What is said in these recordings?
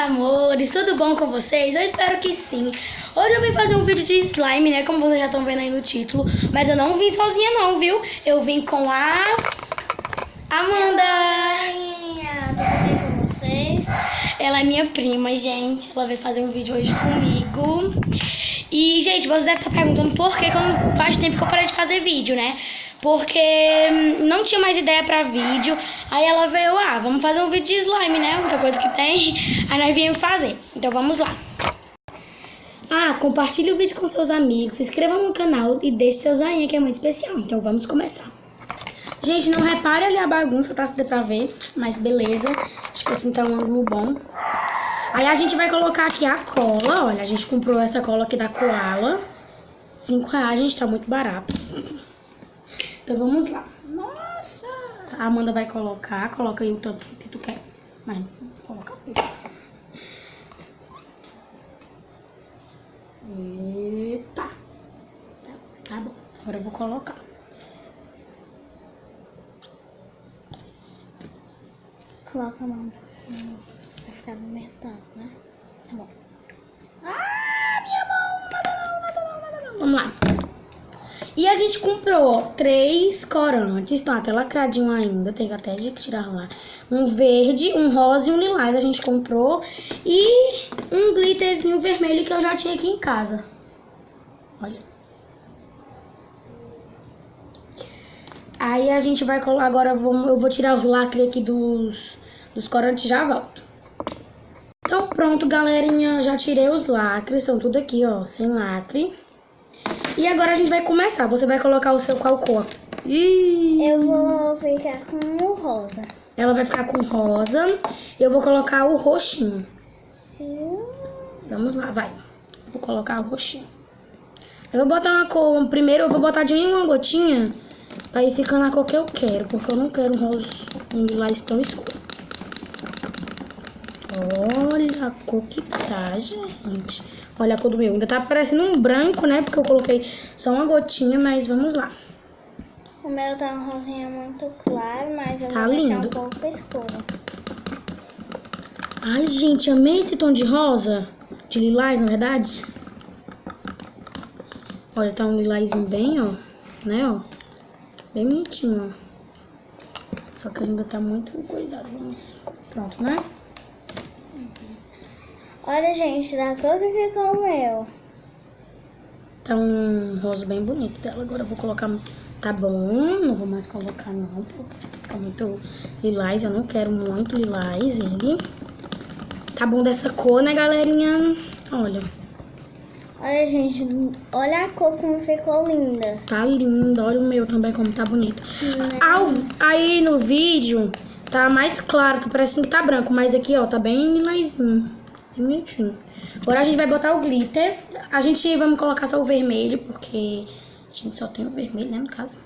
amores, tudo bom com vocês? Eu espero que sim. Hoje eu vim fazer um vídeo de slime, né, como vocês já estão vendo aí no título. Mas eu não vim sozinha não, viu? Eu vim com a Amanda. Tudo bem com vocês? Ela é minha prima, gente. Ela veio fazer um vídeo hoje comigo. E, gente, vocês devem estar perguntando por que faz tempo que eu parei de fazer vídeo, né? Porque não tinha mais ideia pra vídeo. Aí ela veio, vamos fazer um vídeo de slime, né? Muita coisa que tem. Aí nós viemos fazer. Então vamos lá. Compartilhe o vídeo com seus amigos, se inscreva no canal e deixe seu joinha, que é muito especial. Então vamos começar. Gente, não repare ali a bagunça, tá? Se der pra ver, mas beleza. Acho que assim tá um ângulo bom. Aí a gente vai colocar aqui a cola. Olha, a gente comprou essa cola aqui da Koala. R$5, gente, tá muito barato. Então vamos lá. Nossa! A Amanda vai colocar. Coloca aí o tanto que tu quer. Mas coloca tudo. Eita! Tá bom. Agora eu vou colocar. Coloca a mão. Vai ficar no metade, né? Tá bom. Minha mão! Nada não. Vamos lá. E a gente comprou 3 corantes, estão até lacradinho ainda, tem até de tirar lá. Um verde, um rosa e um lilás a gente comprou. E um glitterzinho vermelho que eu já tinha aqui em casa. Olha. Aí a gente vai colocar, agora eu vou tirar o lacre aqui dos corantes e já volto. Então pronto, galerinha, já tirei os lacres, são tudo aqui, ó, sem lacre. E agora a gente vai começar. Você vai colocar o seu qual cor? Eu vou ficar com o rosa. Ela vai ficar com rosa. Eu vou colocar o roxinho. Vamos lá, vai. Vou colocar o roxinho. Eu vou botar uma cor. Primeiro eu vou botar de uma gotinha pra ir ficando a cor que eu quero. Porque eu não quero um lilás tão escuro. Olha a cor que tá, gente. Olha a cor do meu. Ainda tá parecendo um branco, né? Porque eu coloquei só uma gotinha, mas vamos lá. O meu tá um rosinha muito claro, mas eu tá vou deixar lindo. um pouco escuro. Ai, gente, amei esse tom de rosa. De lilás, na verdade. Olha, tá um lilásinho bem, ó. Né, ó. Bem bonitinho, ó. Só que ainda tá muito coisado. Vamos. Pronto, né? Olha, gente, da cor que ficou o meu. Tá um rosa bem bonito dela. Agora eu vou colocar... Tá bom, não vou mais colocar não, porque fica muito lilás. Eu não quero muito lilás ele. Tá bom dessa cor, né, galerinha? Olha. Olha, gente, olha a cor como ficou linda. Tá linda, olha o meu também como tá bonito. Aí no vídeo tá mais claro, tá parecendo que tá branco. Mas aqui, ó, tá bem lilazinho. Bem bonitinho. Agora a gente vai botar o glitter. Vamos colocar só o vermelho, porque a gente só tem o vermelho, né, no caso.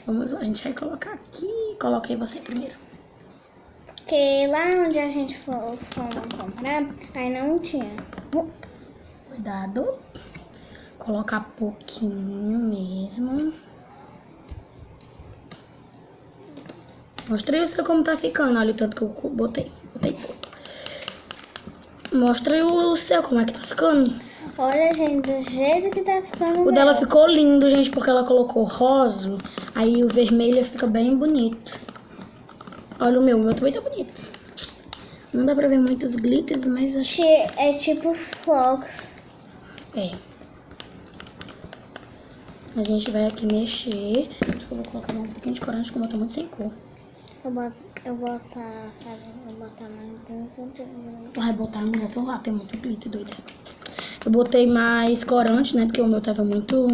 Vamos lá, a gente vai colocar aqui. Coloca aí você primeiro. Porque lá onde a gente fomos comprar, aí não tinha. Cuidado. Colocar pouquinho mesmo. Mostrei o seu como tá ficando. Olha o tanto que eu botei. Botei pouco. Mostra o seu como é que tá ficando. Olha, gente, do jeito que tá ficando o dela ficou lindo, gente, porque ela colocou rosa. Aí o vermelho fica bem bonito. Olha o meu também tá bonito. Não dá pra ver muitos glitters, mas acho... É tipo flocos. É. A gente vai aqui mexer. Acho que eu vou colocar um pouquinho de corante, como eu tô muito sem cor. Eu vou botar mais um pouquinho. Tu vai botar, mulher, tô lá, tem muito glitter, doida. Eu botei mais corante, né, porque o meu tava muito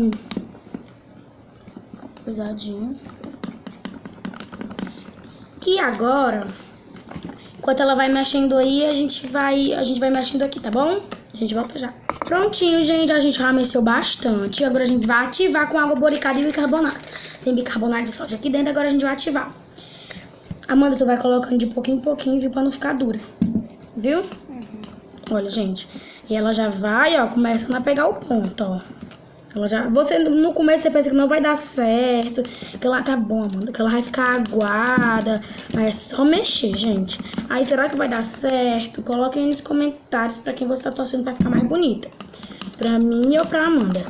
pesadinho. E agora, enquanto ela vai mexendo aí, a gente vai mexendo aqui, tá bom? A gente volta já. Prontinho, gente, a gente já mexeu bastante. Agora a gente vai ativar com água boricada e bicarbonato. Tem bicarbonato de sódio aqui dentro, agora a gente vai ativar. Amanda, tu vai colocando de pouquinho em pouquinho, viu, pra não ficar dura. Viu? Olha, gente. E ela já vai, ó, começando a pegar o ponto, ó. Ela já... Você, no começo, você pensa que não vai dar certo. Que ela tá bom, Amanda. Que ela vai ficar aguada. Mas é só mexer, gente. Aí, será que vai dar certo? Coloquem aí nos comentários pra quem você tá torcendo pra ficar mais bonita. Pra mim ou pra Amanda.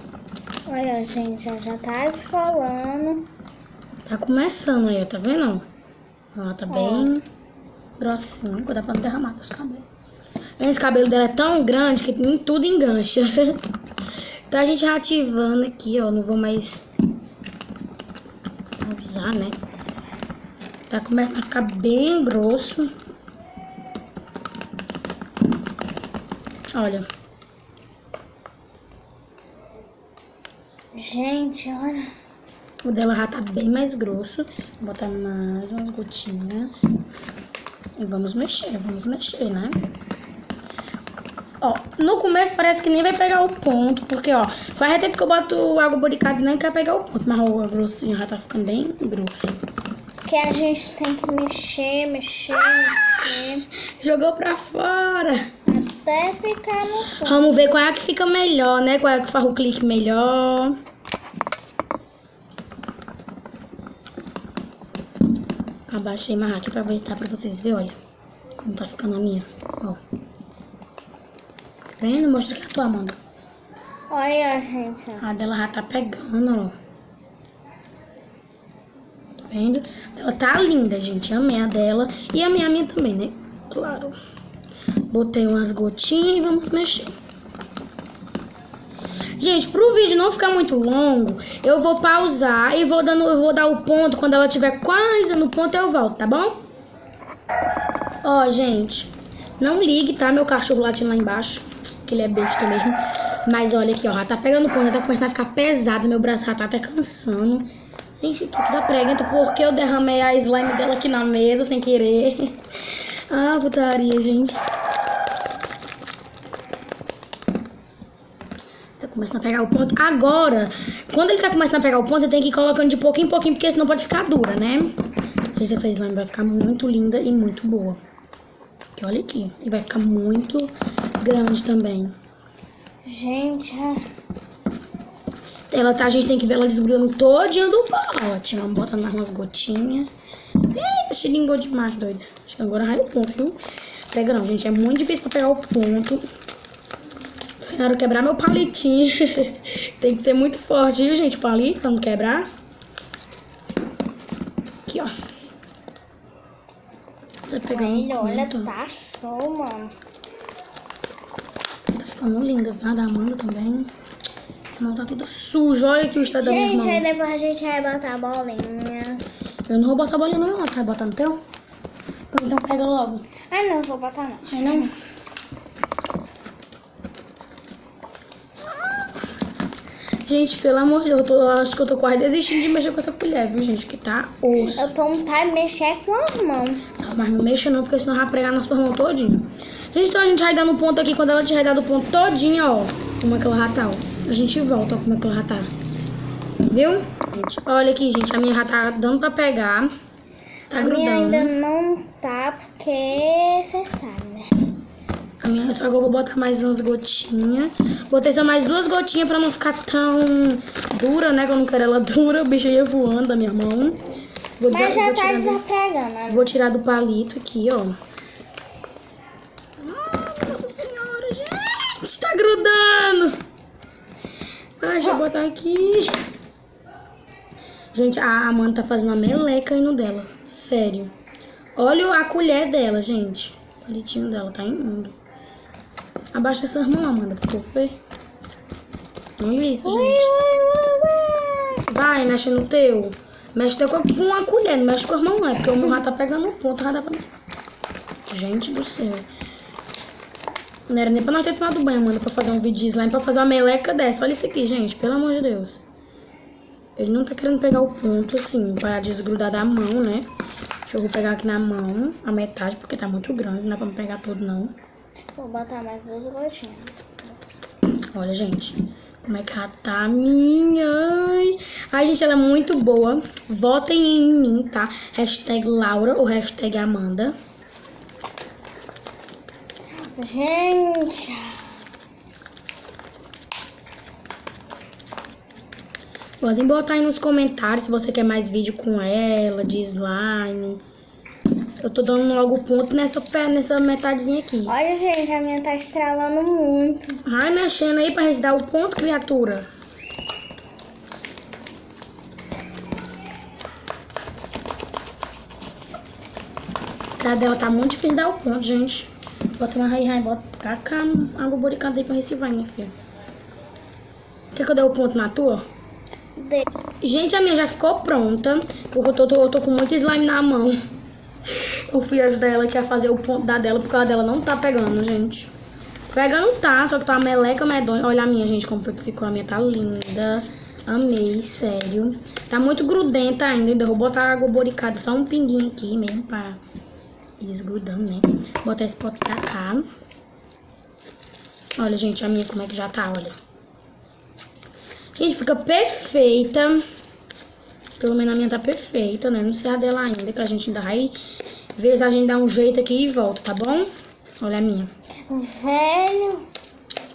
Olha, gente, ó, já tá esfolando. Tá começando aí, ó. Tá vendo? Ó, tá bem grossinho. Dá pra não derramar dos cabelos. Esse cabelo dela é tão grande que em tudo engancha. Então a gente já ativando aqui, ó. Não vou mais usar, né? Tá começando a ficar bem grosso. Olha. Gente, olha. O dela já tá bem mais grosso. Vou botar mais umas gotinhas. E vamos mexer, né? Ó, no começo parece que nem vai pegar o ponto, porque, ó, faz tempo que eu boto água boricada e nem quer pegar o ponto, mas o grossinho já tá ficando bem grosso. Que a gente tem que mexer. Jogou pra fora. Até ficar no ponto. Vamos ver qual é que fica melhor, né? Qual é que faz o clique melhor. Abaixei mais aqui pra ver, tá? Pra vocês verem, olha. Como tá ficando a minha, ó. Tá vendo? Mostra aqui a tua, Amanda. Olha, gente. A dela já tá pegando, ó. Tá vendo? Ela tá linda, gente. Amei a dela. E amei a minha também, né? Claro. Botei umas gotinhas e vamos mexer. Gente, pro vídeo não ficar muito longo, eu vou pausar e eu vou dar o ponto. Quando ela estiver quase no ponto, eu volto, tá bom? Ó, gente, não ligue, tá? Meu cachorro latindo lá embaixo, que ele é besta mesmo. Mas olha aqui, ó, já tá pegando ponto, já tá começando a ficar pesado. Meu braço já tá até cansando. Gente, tô toda preguenta porque eu derramei a slime dela aqui na mesa sem querer. Ah, putaria, gente. Tá começando a pegar o ponto. Agora, quando ele tá começando a pegar o ponto, você tem que ir colocando de pouquinho em pouquinho, porque senão pode ficar dura, né? Gente, essa slime vai ficar muito linda e muito boa. Porque olha aqui. E vai ficar muito grande também. Gente, ela tá, a gente tem que ver ela desgrudando todinho do pote. Vamos botar mais umas gotinhas. Eita, xeringou demais, doida. Acho que agora vai o ponto, viu? Pega não, gente. É muito difícil pra pegar o ponto. Quero quebrar meu palitinho. Tem que ser muito forte, viu, gente? O palito, pra não quebrar. Aqui, ó. Vai pegar olha, tá show, mano. Tá ficando linda, tá? Da Amanda também. A mão tá toda suja. Olha aqui o estado da minha mão. Gente, aí depois a gente vai botar a bolinha. Eu não vou botar a bolinha não, não. Vai botar no teu? Então pega logo. Ah, não, vou botar não. Ai, não? Gente, pelo amor de Deus, eu acho que eu tô quase desistindo de mexer com essa colher, viu, gente? Que tá osso. Eu tô vontade de mexer com as mãos. Não, mas não mexa não, porque senão vai pregar nas suas mãos todinho. Gente, então a gente vai dar no ponto aqui, quando ela tiver dado o ponto todinho, ó. Como é que ela já tá, ó. A gente volta, ó, como é que ela já tá. Viu? Gente, olha aqui, gente, a minha já tá dando pra pegar. Tá grudando. A minha ainda não tá, porque você sabe, né? A minha, só que eu vou botar mais umas gotinhas. Botei só mais 2 gotinhas pra não ficar tão dura, né? Que eu não quero ela dura. O bicho ia voando da minha mão. Mas já tá desapregando, né? Vou tirar do palito aqui, ó. Ah, nossa senhora, gente. Tá grudando. Ai, deixa eu botar aqui. Gente, a Amanda tá fazendo uma meleca aí no dela. Sério. Olha a colher dela, gente. O palitinho dela tá imundo. Abaixa essas mãos, Amanda, por favor. Olha isso, gente. Vai, mexe no teu. Mexe teu com uma colher, não mexe com as mãos, não. É porque o meu já tá pegando o ponto, já dá pra... Gente do céu. Não era nem pra nós ter tomado banho, Amanda, pra fazer um vídeo de slime, pra fazer uma meleca dessa. Olha isso aqui, gente, pelo amor de Deus. Ele não tá querendo pegar o ponto, assim, pra desgrudar da mão, né? Deixa eu pegar aqui na mão, a metade, porque tá muito grande, não dá pra me pegar todo, não. Vou botar mais 2 gotinhas. Olha, gente, como é que ela tá, minha? Ai, gente, ela é muito boa. Votem em mim, tá? Hashtag Laura ou hashtag Amanda. Gente... Podem botar aí nos comentários se você quer mais vídeo com ela, de slime. Eu tô dando logo ponto nessa metadezinha aqui. Olha, gente, a minha tá estralando muito. Vai mexendo aí pra gente dar o ponto, criatura. A dela tá muito difícil dar o ponto, gente. Bota uma raio, bota, taca água boricada aí pra ver se vai, minha filha. Quer que eu dê o ponto na tua? Gente, a minha já ficou pronta, porque eu tô com muito slime na mão. Eu fui ajudar ela aqui a fazer o ponto da dela, porque a dela não tá pegando, gente. Pegando tá, só que tá uma meleca medonha. Olha a minha, gente, como foi que ficou. A minha tá linda. Amei, sério. Tá muito grudenta ainda. Eu vou botar água boricada, só um pinguinho aqui mesmo, pra ir desgrudando, né? Botar esse pote pra cá. Olha, gente, a minha como é que já tá, olha. Gente, fica perfeita. Pelo menos a minha tá perfeita, né? Não sei a dela ainda, que a gente ainda vai ver se a gente dá um jeito aqui e volta, tá bom? Olha a minha. Velho.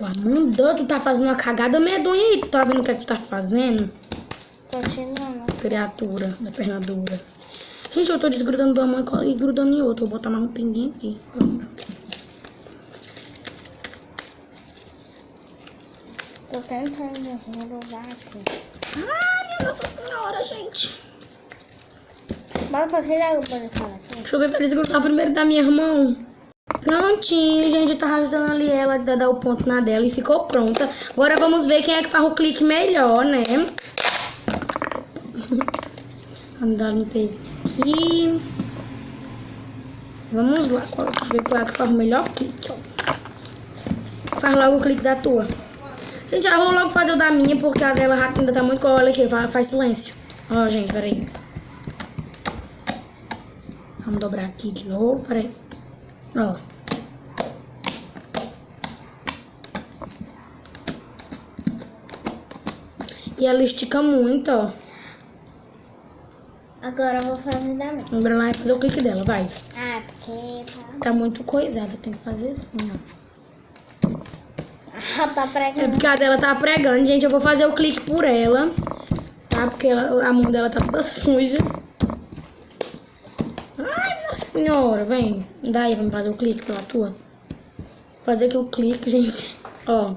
Ô, Amanda, tu tá fazendo uma cagada medonha aí. Tu tá vendo o que é que tu tá fazendo? Tô tirando. Criatura da perna dura. Gente, eu tô desgrudando de uma mão e grudando em outra. Vou botar mais um pinguinho aqui. Pronto. Tô tentando desgrudar aqui. Ai, minha Nossa Senhora, gente. Bora pra aquele água pra falar aqui. Deixa eu ver pra desgrudar primeiro da minha mão. Prontinho, gente. Eu tava ajudando ali ela a dar o ponto na dela e ficou pronta. Agora vamos ver quem é que faz o clique melhor, né? Vamos dar uma limpeza aqui. Vamos lá. Ver qual é que faz o melhor clique, ó. Faz logo o clique da tua. Gente, eu vou logo fazer o da minha, porque a dela ainda tá muito... Olha aqui, faz silêncio. Ó, gente, peraí. Vamos dobrar aqui de novo, peraí. Ó. E ela estica muito, ó. Agora eu vou fazer da minha. Vamos lá e fazer o clique dela, vai. Ah, porque Tá muito coisada, tem que fazer assim, ó. tá É pregando. porque a dela tá pregando, gente. Eu vou fazer o clique por ela, tá? Porque a mão dela tá toda suja. Ai, nossa senhora, vem. Daí, vamos fazer o clique pela tua. Vou fazer aqui o clique, gente. Ó.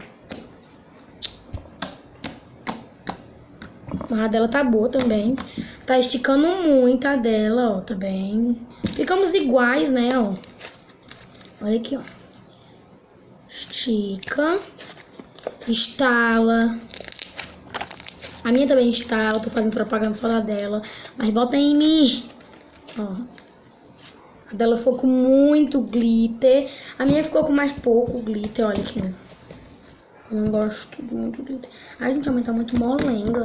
A dela tá boa também. Tá esticando muito a dela, ó, também. Ficamos iguais, né, ó. Olha aqui, ó. Estica. Estala. A minha também estala. Tô fazendo propaganda só da dela. Mas bota em mim. Ó. A dela ficou com muito glitter. A minha ficou com mais pouco glitter. Olha aqui. Eu não gosto muito de glitter. Ai, gente, a minha tá muito molenga.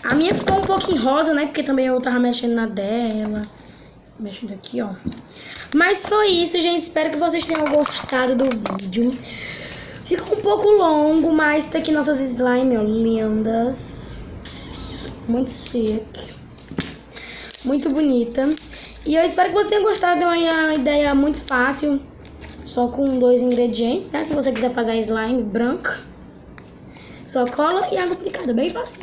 A minha ficou um pouquinho rosa, né? Porque também eu tava mexendo na dela. Mexendo aqui, ó. Mas foi isso, gente. Espero que vocês tenham gostado do vídeo. Ficou um pouco longo, mas tá aqui nossas slime, ó, lindas. Muito chique. Muito bonita. E eu espero que vocês tenham gostado. É uma ideia muito fácil. Só com 2 ingredientes, né? Se você quiser fazer a slime branca, só cola e água aplicada. Bem fácil.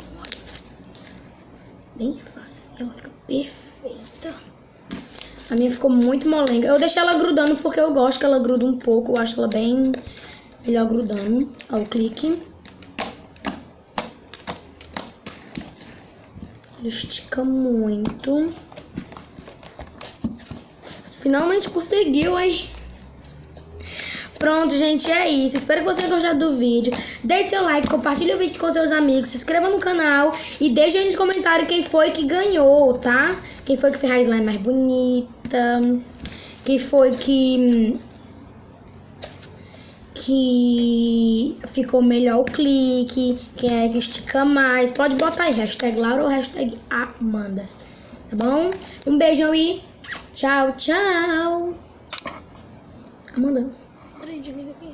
Bem fácil. Ela fica perfeita. A minha ficou muito molenga. Eu deixei ela grudando porque eu gosto que ela gruda um pouco. Eu acho ela bem melhor grudando. Ó, o clique. Ele estica muito. Finalmente conseguiu, hein? Pronto, gente, é isso. Espero que vocês tenham gostado do vídeo. Deixe seu like, compartilhe o vídeo com seus amigos, se inscreva no canal e deixe aí nos comentários quem foi que ganhou, tá? Quem foi que fez a slime mais bonita, quem foi que ficou melhor o clique, quem é que estica mais. Pode botar aí, hashtag Laura ou hashtag Amanda, tá bom? Um beijão e tchau, tchau. Amanda. Peraí, desliga aqui,